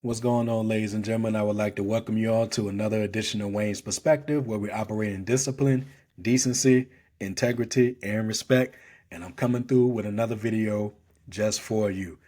What's going on, ladies and gentlemen? I would like to welcome you all to another edition of Wayne's Perspective, where we operate in discipline, decency, integrity, and respect. And I'm coming through with another video just for you.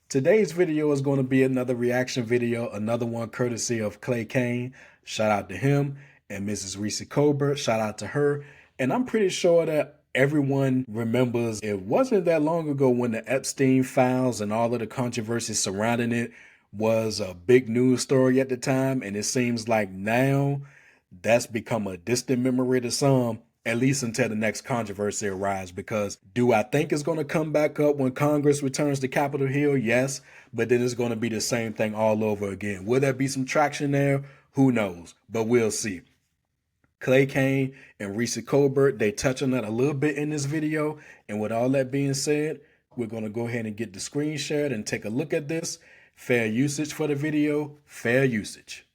Today's video is going to be another reaction video, another one courtesy of Clay Kane. Shout out to him and Mrs. Reese Colbert. Shout out to her. And I'm pretty sure that everyone remembers it wasn't that long ago when the Epstein files and all of the controversy surrounding it was a big news story at the time. And it seems like now that's become a distant memory to some, at least until the next controversy arises. Because do I think it's going to come back up when Congress returns to Capitol Hill? Yes, but then it's going to be the same thing all over again. Will there be some traction there? Who knows? But we'll see. Clay Kane and Reese Colbert, they touch on that a little bit in this video. And with all that being said, we're going to go ahead and get the screen shared and take a look at this. Fair usage for the video, fair usage.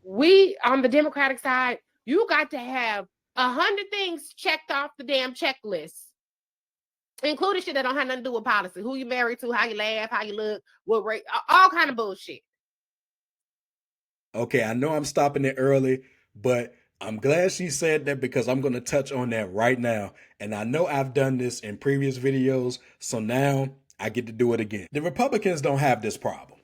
We, on the Democratic side, you got to have 100 things checked off the damn checklist, including shit that don't have nothing to do with policy. Who you married to, how you laugh, how you look, what rate, all kind of bullshit. Okay, I know I'm stopping it early, but I'm glad she said that because I'm going to touch on that right now. And I know I've done this in previous videos, so now I get to do it again. The Republicans don't have this problem.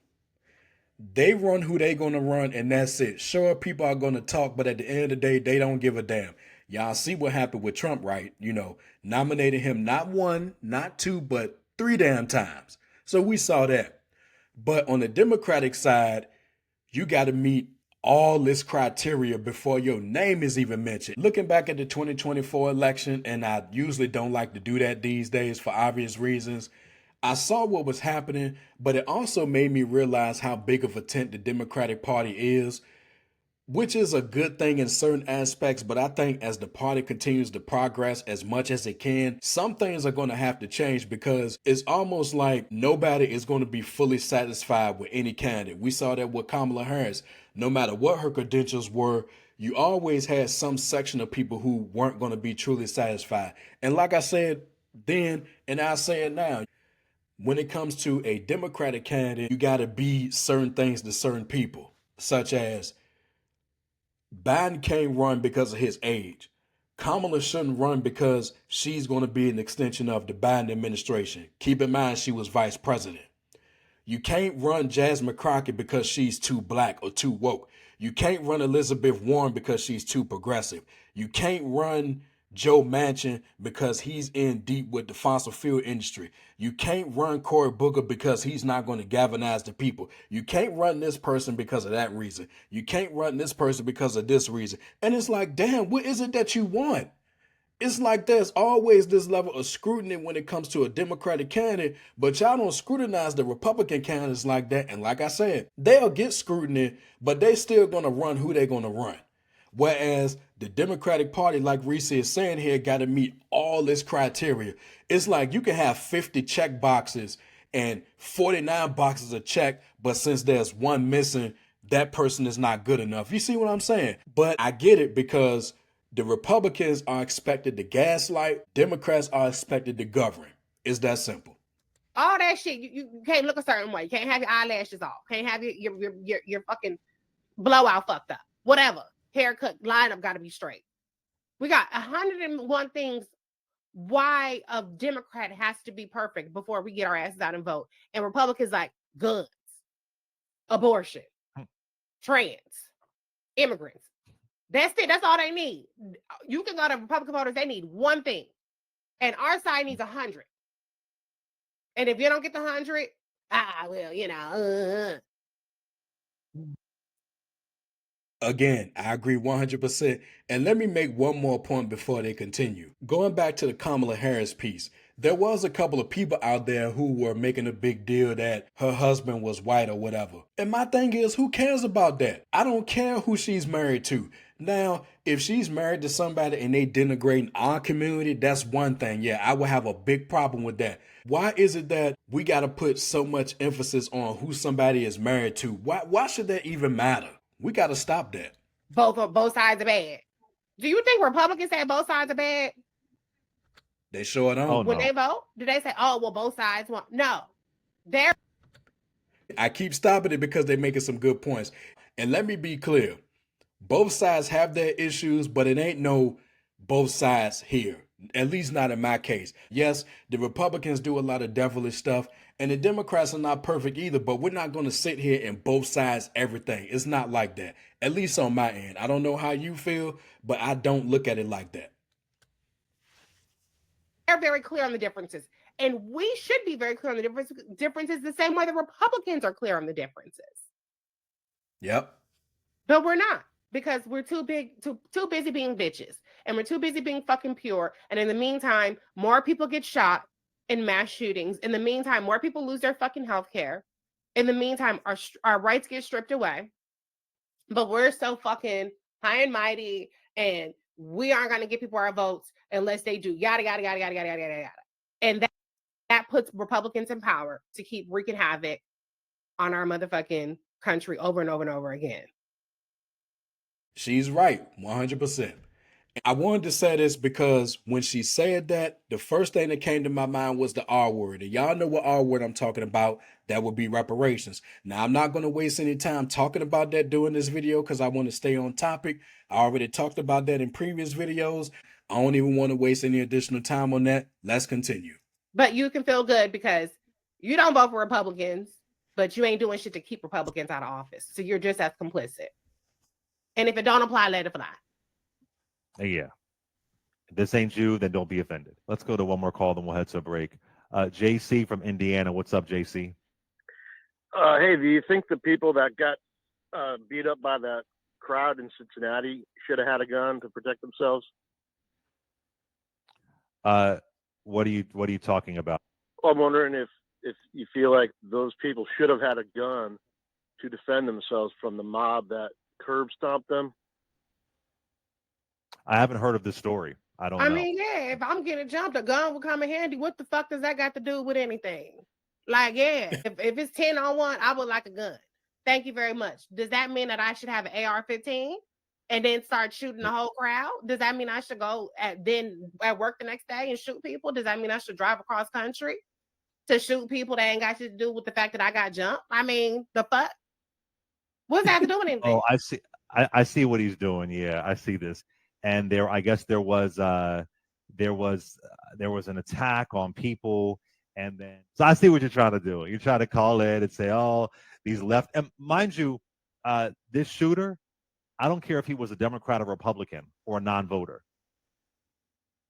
They run who they going to run, and that's it. Sure, people are going to talk, but at the end of the day, they don't give a damn. Y'all see what happened with Trump, right? You know, nominated him not one, not two, but 3 damn times. So we saw that. But on the Democratic side, you got to meet all this criteria before your name is even mentioned. Looking back at the 2024 election, and I usually don't like to do that these days for obvious reasons, I saw what was happening, but it also made me realize how big of a tent the Democratic Party is, which is a good thing in certain aspects. But I think as the party continues to progress as much as it can, some things are going to have to change, because it's almost like nobody is going to be fully satisfied with any candidate. We saw that with Kamala Harris. No matter what her credentials were, you always had some section of people who weren't going to be truly satisfied. And like I said then, and I'll say it now, when it comes to a Democratic candidate, you got to be certain things to certain people, such as Biden can't run because of his age. Kamala shouldn't run because she's going to be an extension of the Biden administration. Keep in mind, she was vice president. You can't run Jasmine Crockett because she's too black or too woke. You can't run Elizabeth Warren because she's too progressive. You can't run Joe Manchin because he's in deep with the fossil fuel industry. You can't run Cory Booker because he's not going to galvanize the people. You can't run this person because of that reason. You can't run this person because of this reason. And it's like, damn, what is it that you want? It's like there's always this level of scrutiny when it comes to a Democratic candidate, but y'all don't scrutinize the Republican candidates like that. And like I said, they'll get scrutiny, but they still going to run who they're going to run. Whereas the Democratic Party, like Reese is saying here, got to meet all this criteria. It's like you can have 50 check boxes and 49 boxes are checked, but since there's one missing, that person is not good enough. You see what I'm saying? But I get it, because the Republicans are expected to gaslight, Democrats are expected to govern. It's that simple. All that shit, you can't look a certain way. You can't have your eyelashes off. Can't have your fucking blowout fucked up. Whatever. Haircut, lineup got to be straight. We got 101 things why a Democrat has to be perfect before we get our asses out and vote. And Republicans like guns, abortion, trans, immigrants. That's it. That's all they need. You can go to Republican voters, they need one thing. And our side needs 100. And if you don't get the 100, well, you know. Again, I agree 100%. And let me make one more point before they continue. Going back to the Kamala Harris piece, there was a couple of people out there who were making a big deal that her husband was white or whatever. And my thing is, who cares about that? I don't care who she's married to. Now, if she's married to somebody and they denigrating our community, that's one thing. Yeah, I would have a big problem with that. Why is it that we got to put so much emphasis on who somebody is married to? Why should that even matter? We got to stop that. Both sides are bad. Do you think Republicans say both sides are bad? They sure don't. When they vote, do they say, oh, well, both sides want? No. They're I keep stopping it because they're making some good points. And let me be clear, both sides have their issues, but it ain't no both sides here. At least not in my case. Yes, the Republicans do a lot of devilish stuff, and the Democrats are not perfect either, but we're not going to sit here and both sides everything. It's not like that. At least on my end. I don't know how you feel, but I don't look at it like that. They're very clear on the differences. And we should be very clear on the differences the same way the Republicans are clear on the differences. Yep. But we're not, because we're too busy being bitches, and we're too busy being fucking pure. And in the meantime, more people get shot in mass shootings. In the meantime, more people lose their fucking health care. In the meantime, our rights get stripped away. But we're so fucking high and mighty, and we aren't going to give people our votes unless they do yada yada yada yada yada yada yada. And that puts Republicans in power to keep wreaking havoc on our motherfucking country over and over and over again. She's right, 100%. I wanted to say this because when she said that, the first thing that came to my mind was the R word. And y'all know what R word I'm talking about. That would be reparations. Now, I'm not going to waste any time talking about that during this video because I want to stay on topic. I already talked about that in previous videos. I don't even want to waste any additional time on that. Let's continue. But you can feel good because you don't vote for Republicans, but you ain't doing shit to keep Republicans out of office. So you're just as complicit. And if it don't apply, let it fly. Yeah. If this ain't you, then don't be offended. Let's go to one more call, then we'll head to a break. JC from Indiana. What's up, JC? Hey, do you think the people that got beat up by that crowd in Cincinnati should have had a gun to protect themselves? What are you talking about? Well, I'm wondering if you feel like those people should have had a gun to defend themselves from the mob that curb stomped them. I haven't heard of this story. I don't know. I mean, yeah, if I'm getting jumped, a gun will come in handy. What the fuck does that got to do with anything? Like, yeah, if it's 10 on 1, I would like a gun. Thank you very much. Does that mean that I should have an AR-15 and then start shooting the whole crowd? Does that mean I should go at work the next day and shoot people? Does that mean I should drive across country to shoot people that ain't got shit to do with the fact that I got jumped? I mean, the fuck? What's that have to do with anything? Oh, I see. I see what he's doing. Yeah, I see this. And I guess there was an attack on people, and then so I see what you're trying to do. You're trying to call in and say, "Oh, these left." And mind you, this shooter, I don't care if he was a Democrat or Republican or a non-voter.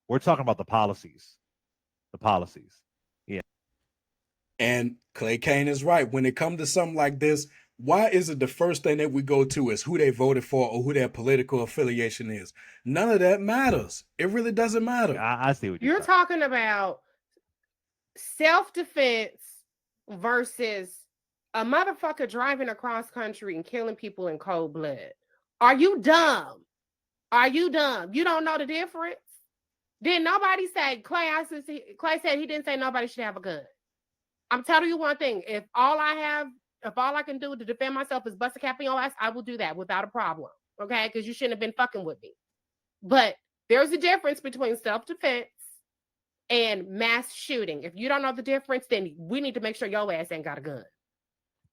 We're talking about the policies. The policies. Yeah. And Clay Kane is right. When it comes to something like this, why is it the first thing that we go to is who they voted for or who their political affiliation is? None of that matters. It really doesn't matter. I see what you're talking about. Self-defense versus a motherfucker driving across country and killing people in cold blood. Are you dumb? Are you dumb? You don't know the difference? Did nobody say, Clay said he didn't say nobody should have a gun. I'm telling you one thing. If all I can do to defend myself is bust a cap in your ass, I will do that without a problem. Okay? Because you shouldn't have been fucking with me. But there's a difference between self-defense and mass shooting. If you don't know the difference, then we need to make sure your ass ain't got a gun.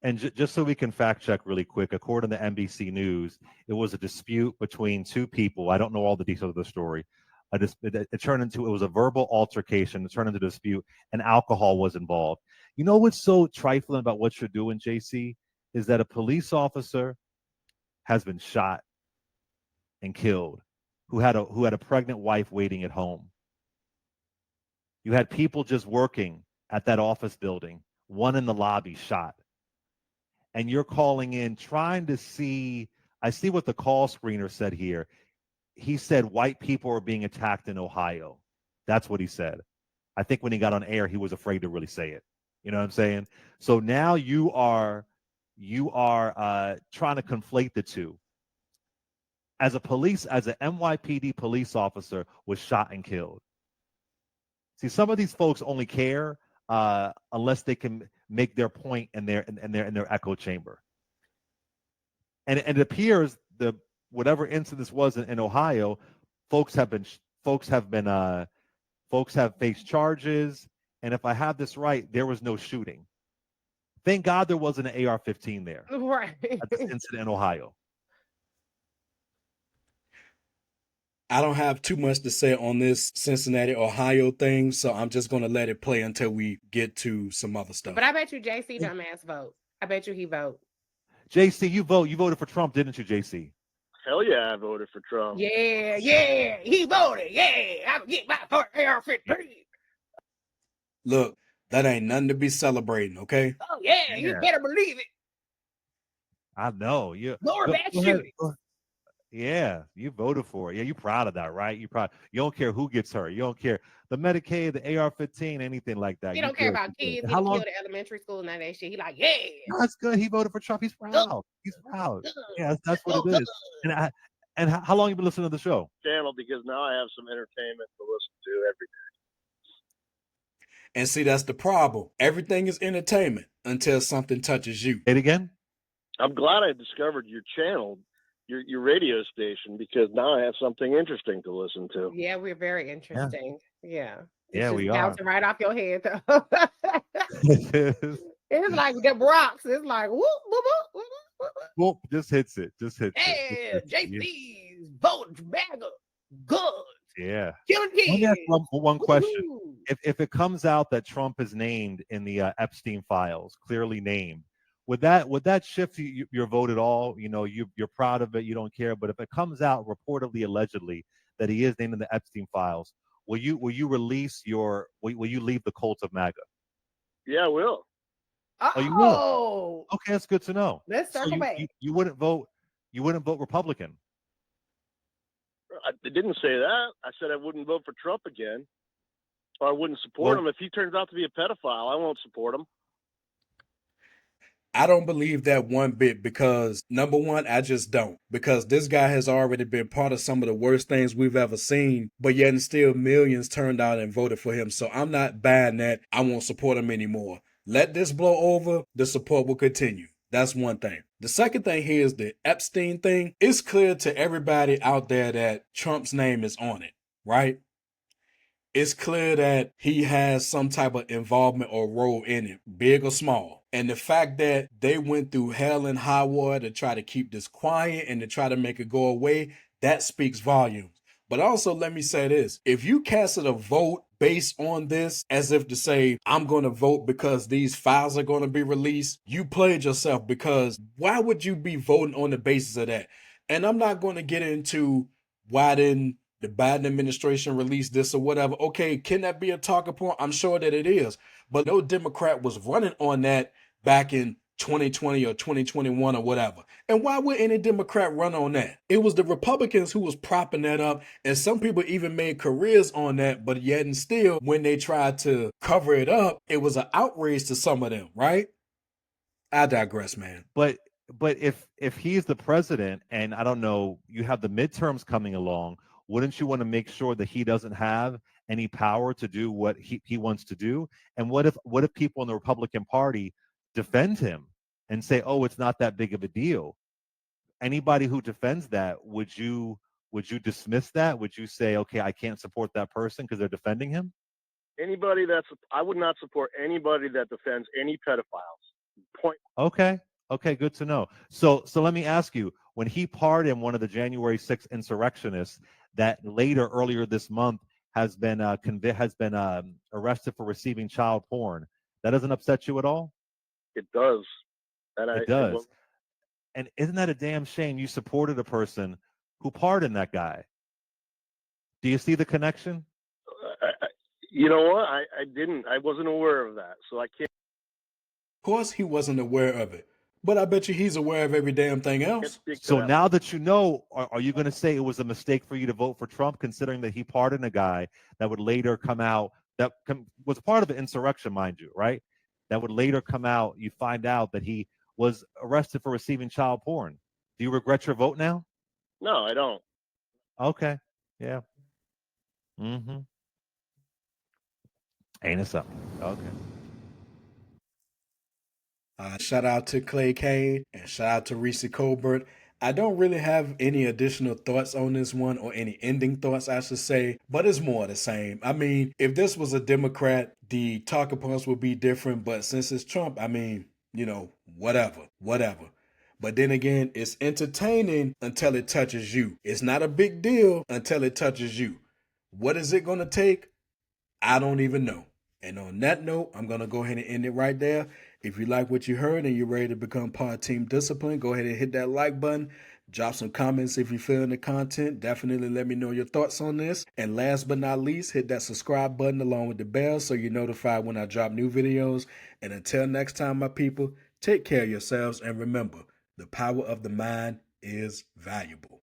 And just so we can fact check really quick, according to NBC News, it was a dispute between two people. I don't know all the details of the story. It was a verbal altercation. It turned into a dispute, and alcohol was involved. You know what's so trifling about what you're doing, JC, is that a police officer has been shot and killed who had a pregnant wife waiting at home. You had people just working at that office building, one in the lobby shot. And you're calling in trying to see, I see what the call screener said here. He said white people are being attacked in Ohio. That's what he said. I think when he got on air, he was afraid to really say it. You know what I'm saying? So now you are trying to conflate the two. As an NYPD police officer was shot and killed. See, some of these folks only care unless they can make their point in their echo chamber. And it appears whatever incident was in Ohio, folks have faced charges. And if I have this right, there was no shooting. Thank God there wasn't an AR-15 there Right. at this incident in Ohio. I don't have too much to say on this Cincinnati, Ohio thing, so I'm just going to let it play until we get to some other stuff. But I bet you JC dumbass vote. I bet you he vote. JC, you voted for Trump, didn't you, JC? Hell yeah, I voted for Trump. Yeah, he voted. Yeah, I'm gonna get my AR-15. Look, that ain't nothing to be celebrating, okay? Oh yeah, you better believe it. I know. You Lower back shooting. Yeah, you voted for it. Yeah, you proud of that, right? You don't care who gets hurt. You don't care the Medicaid, the AR-15, anything like that. He don't care about kids getting killed at elementary school, none of that shit. He like, yeah. No, that's good. He voted for Trump. He's proud. He's proud. Yeah, that's what it is. And how long you been listening to the show? Channel, because now I have some entertainment to listen to every day. And see, that's the problem. Everything is entertainment until something touches you. Say it again. I'm glad I discovered your channel, your radio station, because now I have something interesting to listen to. Yeah, we're very interesting. Yeah. Yeah, we are. Bouncing right off your head, though. It's like the rocks. It's like whoop, whoop, whoop, whoop, whoop. Whoop, just hits it. Hey, JC's vote MAGA. Good. Yeah. Killing kids. Let me ask one question. Woo-hoo. If it comes out that Trump is named in the Epstein files, clearly named, would that shift your vote at all? You know, you're proud of it, you don't care. But if it comes out reportedly, allegedly, that he is named in the Epstein files, will you release will you leave the cult of MAGA? Yeah, I will. Oh, you will? Okay, that's good to know. Let's circle back. You wouldn't vote Republican. I didn't say that. I said I wouldn't vote for Trump again, or I wouldn't support him. If he turns out to be a pedophile, I won't support him. I don't believe that one bit because, number one, I just don't. Because this guy has already been part of some of the worst things we've ever seen, but yet and still millions turned out and voted for him. So I'm not buying that. I won't support him anymore. Let this blow over, the support will continue. That's one thing. The second thing here is the Epstein thing. It's clear to everybody out there that Trump's name is on it, right? It's clear that he has some type of involvement or role in it, big or small. And the fact that they went through hell and high water to try to keep this quiet and to try to make it go away, that speaks volumes. But also, let me say this. If you casted a vote based on this, as if to say, I'm going to vote because these files are going to be released, you played yourself, because why would you be voting on the basis of that? And I'm not going to get into why didn't the Biden administration release this or whatever. Okay, can that be a talking point? I'm sure that it is. But no Democrat was running on that back in 2020 or 2021 or whatever. And why would any Democrat run on that? It was the Republicans who was propping that up, and some people even made careers on that, but yet and still, when they tried to cover it up, it was an outrage to some of them, right? I digress, man. But if he's the president, and I don't know, you have the midterms coming along, wouldn't you want to make sure that he doesn't have any power to do what he wants to do? And what if people in the Republican Party defend him and say, oh, it's not that big of a deal? Anybody who defends that, would you dismiss that? Would you say, okay, I can't support that person because they're defending him? I would not support anybody that defends any pedophiles. Point. Okay, good to know. So let me ask you, when he pardoned one of the January 6th insurrectionists that earlier this month has been arrested for receiving child porn, that doesn't upset you at all? It does. It does. And isn't that a damn shame? You supported a person who pardoned that guy. Do you see the connection? You know what? I didn't. I wasn't aware of that, so I can't. Of course, he wasn't aware of it. But I bet you he's aware of every damn thing else. So now that you know, are you going to say it was a mistake for you to vote for Trump, considering that he pardoned a guy that would later come out, that was part of an insurrection, mind you, right? That would later come out, you find out that he was arrested for receiving child porn. Do you regret your vote now? No, I don't. Okay. Yeah. Mm-hmm. Ain't it something? Okay. Shout out to Clay Kane and shout out to Reese Colbert. I don't really have any additional thoughts on this one, or any ending thoughts, I should say, but it's more the same. I mean, if this was a Democrat, the talking points would be different, but since it's Trump, I mean, whatever. But then again, it's entertaining until it touches you. It's not a big deal until it touches you. What is it going to take? I don't even know. And on that note, I'm going to go ahead and end it right there. If you like what you heard and you're ready to become part of Team Discipline, go ahead and hit that like button. Drop some comments if you're feeling the content. Definitely let me know your thoughts on this. And last but not least, hit that subscribe button along with the bell so you're notified when I drop new videos. And until next time, my people, take care of yourselves and remember, the power of the mind is valuable.